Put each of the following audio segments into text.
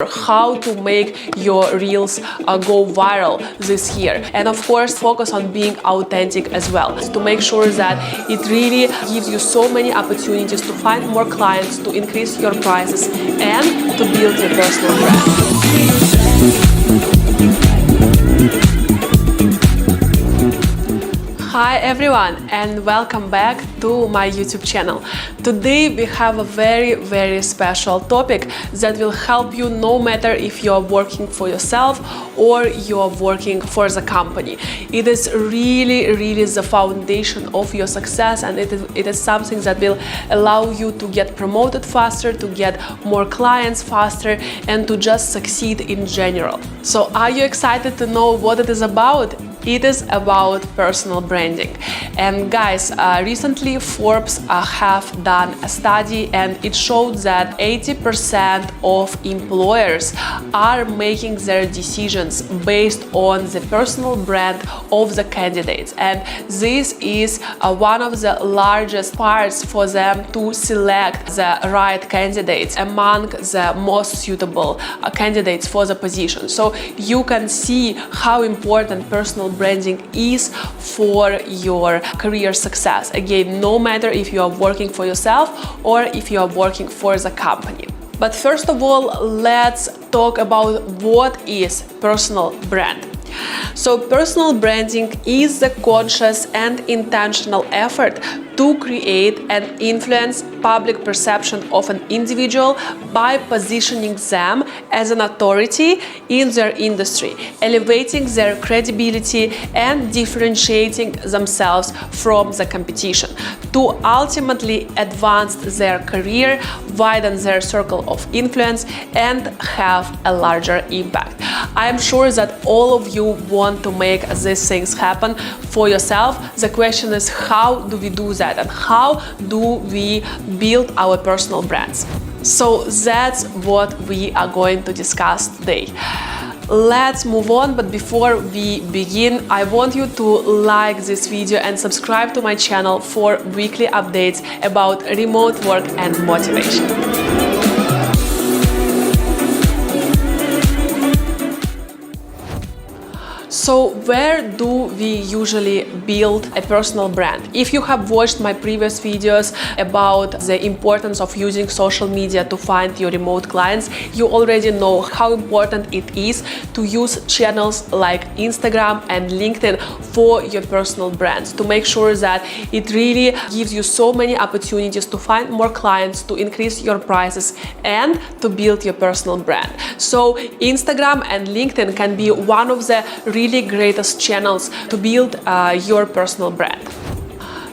how to make your reels go viral this year, and of course focus on being authentic as well, to make sure that it really gives you so many opportunities to find more clients, to increase your prices, and to build your personal brand. Hi everyone, and welcome back to my YouTube channel. Today we have a very special topic that will help you no matter if you are working for yourself or you are working for the company. It is really the foundation of your success, and it is something that will allow you to get promoted faster, to get more clients faster, and to just succeed in general. So are you excited to know what it is about? It is about personal branding. And guys, recently Forbes have done a study, and it showed that 80% of employers are making their decisions based on the personal brand of the candidates. And this is one of the largest parts for them to select the right candidates among the most suitable candidates for the position. So you can see how important personal branding is for your career success. Again, no matter if you are working for yourself or if you are working for the company. But first of all, let's talk about what is personal brand. So personal branding is the conscious and intentional effort to create and influence public perception of an individual by positioning them as an authority in their industry, elevating their credibility and differentiating themselves from the competition to ultimately advance their career, widen their circle of influence, and have a larger impact. I am sure that all of you want to make these things happen for yourself. The question is, how do we do that, and how do we build our personal brands? So that's what we are going to discuss today. Let's move on, but before we begin, I want you to like this video and subscribe to my channel for weekly updates about remote work and motivation. So where do we usually build a personal brand? If you have watched my previous videos about the importance of using social media to find your remote clients, you already know how important it is to use channels like Instagram and LinkedIn for your personal brands, to make sure that it really gives you so many opportunities to find more clients, to increase your prices, and to build your personal brand. So Instagram and LinkedIn can be one of the really greatest channels to build your personal brand.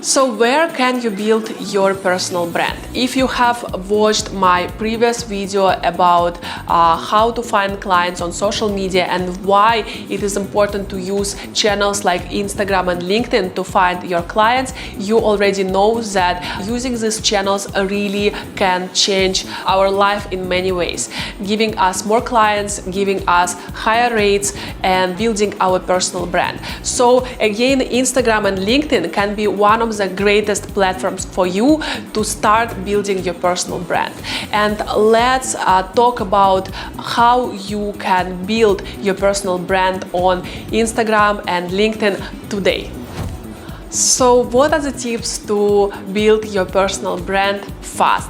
So where can you build your personal brand? If you have watched my previous video about how to find clients on social media and why it is important to use channels like Instagram and LinkedIn to find your clients, you already know that using these channels really can change our life in many ways, giving us more clients, giving us higher rates, and building our personal brand. So again, Instagram and LinkedIn can be one of the greatest platforms for you to start building your personal brand. And let's talk about how you can build your personal brand on Instagram and LinkedIn today. So what are the tips to build your personal brand fast?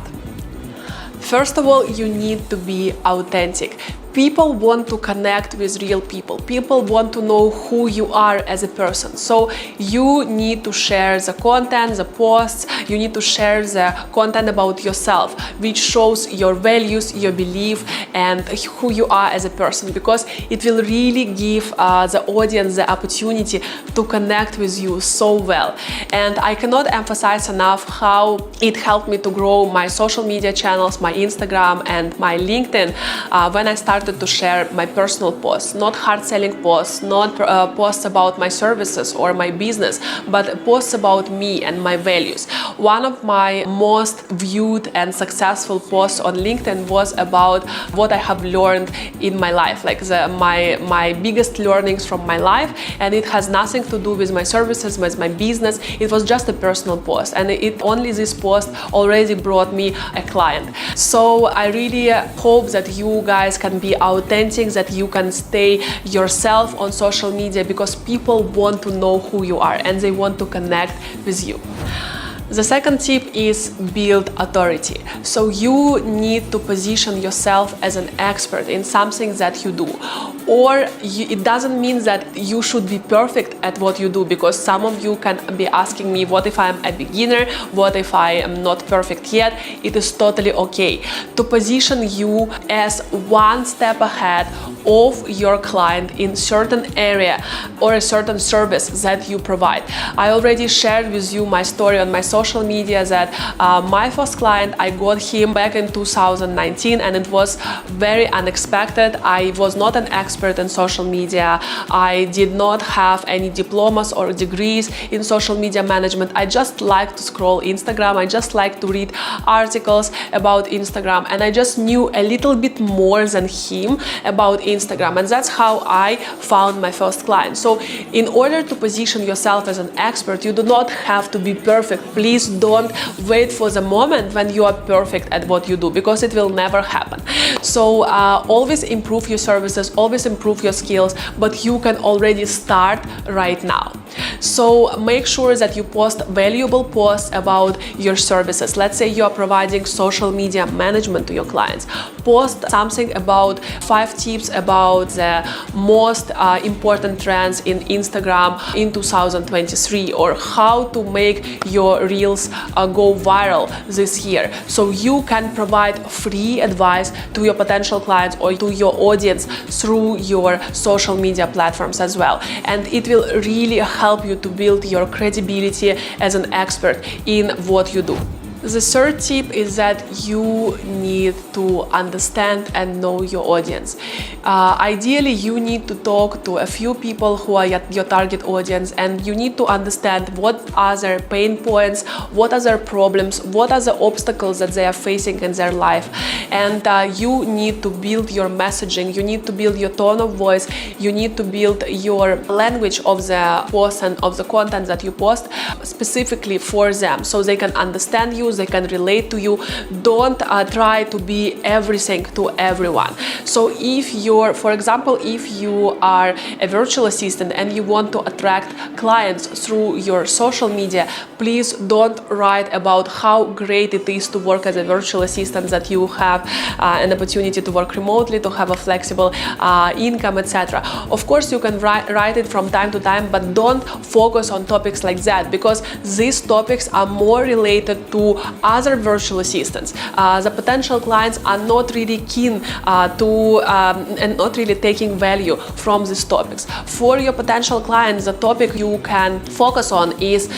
First of all, you need to be authentic. People want to connect with real people. People want to know who you are as a person. So you need to share the content, the posts, you need to share the content about yourself, which shows your values, your belief, and who you are as a person, because it will really give the audience the opportunity to connect with you so well. And I cannot emphasize enough how it helped me to grow my social media channels, my Instagram and my LinkedIn, when I started to share my personal posts, not hard-selling posts, not posts about my services or my business, but posts about me and my values. One of my most viewed and successful posts on LinkedIn was about what I have learned in my life, like my biggest learnings from my life, and it has nothing to do with my services, with my business. It was just a personal post, and only this post already brought me a client. So I really hope that you guys can be authentic, that you can stay yourself on social media, because people want to know who you are and they want to connect with you. The second tip is build authority. So you need to position yourself as an expert in something that you do. It doesn't mean that you should be perfect at what you do, because some of you can be asking me, what if I'm a beginner? What if I am not perfect yet? It is totally okay to position you as one step ahead of your client in certain area or a certain service that you provide. I already shared with you my story on my social media that my first client, I got him back in 2019, and it was very unexpected. I was not an expert in social media. I did not have any diplomas or degrees in social media management. I just like to scroll Instagram. I just like to read articles about Instagram, and I just knew a little bit more than him about Instagram, and that's how I found my first client. So in order to position yourself as an expert, you do not have to be perfect. Please don't wait for the moment when you are perfect at what you do, because it will never happen. So always improve your services, always improve your skills, but you can already start right now. So make sure that you post valuable posts about your services. Let's say you are providing social media management to your clients. Post something about 5 tips about the most important trends in Instagram in 2023, or how to make your reels go viral this year. So you can provide free advice to your potential clients or to your audience through your social media platforms as well. And it will really help you to build your credibility as an expert in what you do. The third tip is that you need to understand and know your audience. Ideally, you need to talk to a few people who are your target audience, and you need to understand what are their pain points, what are their problems, what are the obstacles that they are facing in their life. And you need to build your messaging, you need to build your tone of voice, you need to build your language of the post and of the content that you post specifically for them, so they can understand you, they can relate to you. Don't try to be everything to everyone. So for example, if you are a virtual assistant and you want to attract clients through your social media, please don't write about how great it is to work as a virtual assistant, that you have an opportunity to work remotely, to have a flexible income, etc. Of course, you can write it from time to time, but don't focus on topics like that, because these topics are more related to other virtual assistants. The potential clients are not really keen and not really taking value from these topics. For your potential clients, the topic you can focus on is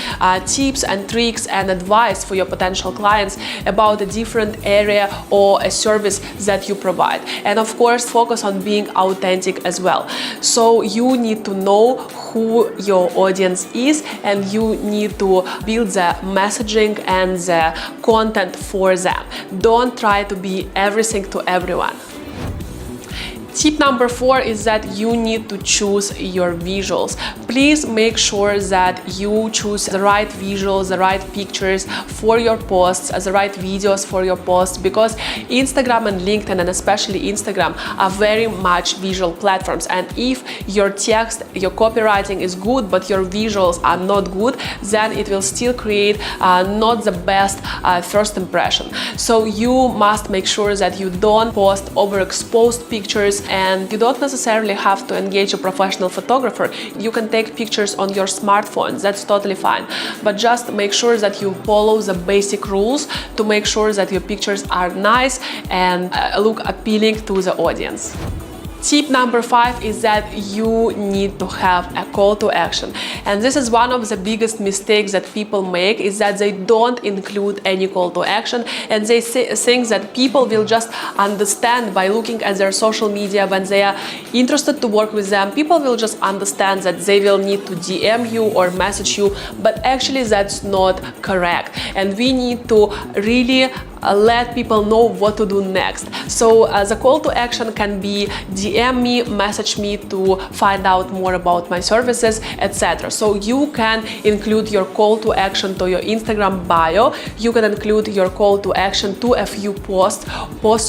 tips and tricks and advice for your potential clients about a different area or a service that you provide. And of course, focus on being authentic as well. So you need to know who your audience is, and you need to build the messaging and the content for them. Don't try to be everything to everyone. Tip number 4 is that you need to choose your visuals. Please make sure that you choose the right visuals, the right pictures for your posts, the right videos for your posts, because Instagram and LinkedIn, and especially Instagram, are very much visual platforms. And if your text, your copywriting is good, but your visuals are not good, then it will still create not the best first impression. So you must make sure that you don't post overexposed pictures, and you don't necessarily have to engage a professional photographer. You can take pictures on your smartphone, that's totally fine. But just make sure that you follow the basic rules to make sure that your pictures are nice and look appealing to the audience. Tip number 5 is that you need to have a call to action. And this is one of the biggest mistakes that people make, is that they don't include any call to action, and they think that people will just understand by looking at their social media. When they are interested to work with them, people will just understand that they will need to DM you or message you, but actually that's not correct. And we need to really let people know what to do next. So the call to action can be DM me, message me to find out more about my services, etc. So you can include your call to action to your Instagram bio. You can include your call to action to a few posts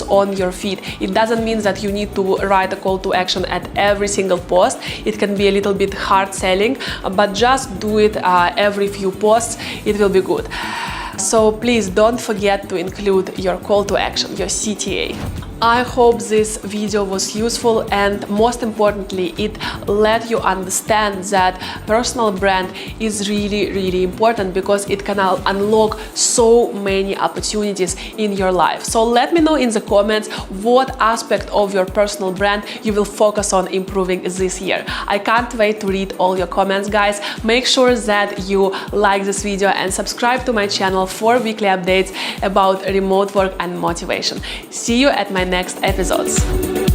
on your feed. It doesn't mean that you need to write a call to action at every single post. It can be a little bit hard selling, but just do it every few posts. It will be good. So please don't forget to include your call to action, your CTA. I hope this video was useful, and most importantly, it let you understand that personal brand is really important, because it can unlock so many opportunities in your life. So let me know in the comments what aspect of your personal brand you will focus on improving this year. I can't wait to read all your comments, guys. Make sure that you like this video and subscribe to my channel for weekly updates about remote work and motivation. See you at my next episodes.